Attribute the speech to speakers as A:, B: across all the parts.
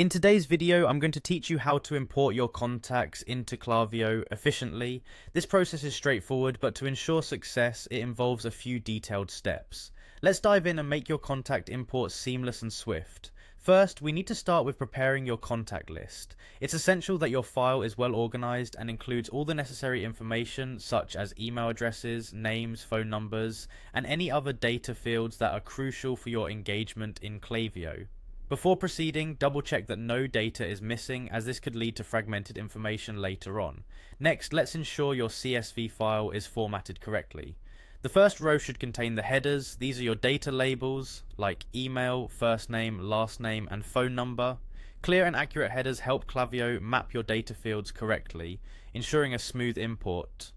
A: In today's video, I'm going to teach you how to import your contacts into Klaviyo efficiently. This process is straightforward, but to ensure success, it involves a few detailed steps. Let's dive in and make your contact import seamless and swift. First, we need to start with preparing your contact list. It's essential that your file is well organized and includes all the necessary information such as email addresses, names, phone numbers, and any other data fields that are crucial for your engagement in Klaviyo. Before proceeding, double check that no data is missing, as this could lead to fragmented information later on. Next, let's ensure your CSV file is formatted correctly. The first row should contain the headers. These are your data labels like email, first name, last name, and phone number. Clear and accurate headers help Klaviyo map your data fields correctly, ensuring a smooth import.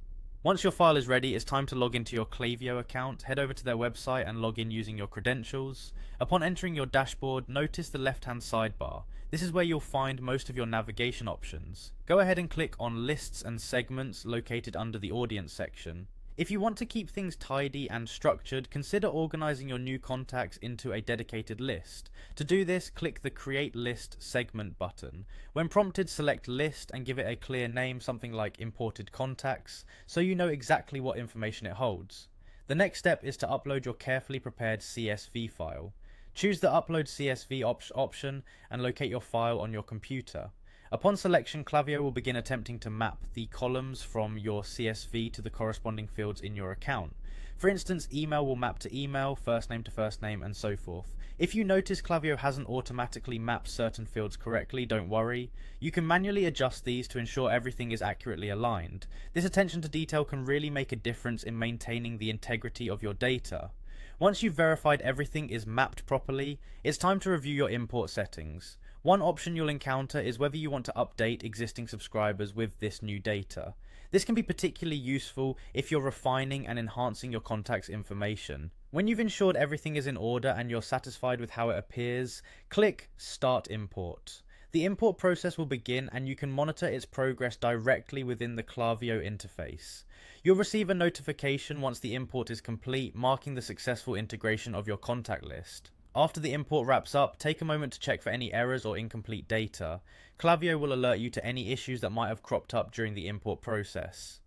A: Once your file is ready, it's time to log into your Klaviyo account. Head over to their website and log in using your credentials. Upon entering your dashboard, notice the left-hand sidebar. This is where you'll find most of your navigation options. Go ahead and click on Lists and Segments located under the Audience section. If you want to keep things tidy and structured, consider organizing your new contacts into a dedicated list. To do this, click the Create List Segment button. When prompted, select List and give it a clear name, something like Imported Contacts, so you know exactly what information it holds. The next step is to upload your carefully prepared CSV file. Choose the Upload CSV option and locate your file on your computer. Upon selection, Klaviyo will begin attempting to map the columns from your CSV to the corresponding fields in your account. For instance, email will map to email, first name to first name, and so forth. If you notice Klaviyo hasn't automatically mapped certain fields correctly, don't worry. You can manually adjust these to ensure everything is accurately aligned. This attention to detail can really make a difference in maintaining the integrity of your data. Once you've verified everything is mapped properly, it's time to review your import settings. One option you'll encounter is whether you want to update existing subscribers with this new data. This can be particularly useful if you're refining and enhancing your contacts' information. When you've ensured everything is in order and you're satisfied with how it appears, click Start Import. The import process will begin and you can monitor its progress directly within the Klaviyo interface. You'll receive a notification once the import is complete, marking the successful integration of your contact list. After the import wraps up, take a moment to check for any errors or incomplete data. Klaviyo will alert you to any issues that might have cropped up during the import process.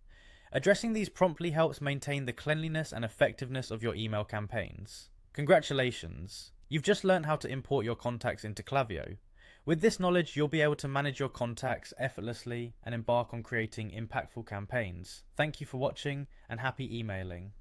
A: Addressing these promptly helps maintain the cleanliness and effectiveness of your email campaigns. Congratulations! You've just learned how to import your contacts into Klaviyo. With this knowledge, you'll be able to manage your contacts effortlessly and embark on creating impactful campaigns. Thank you for watching and happy emailing.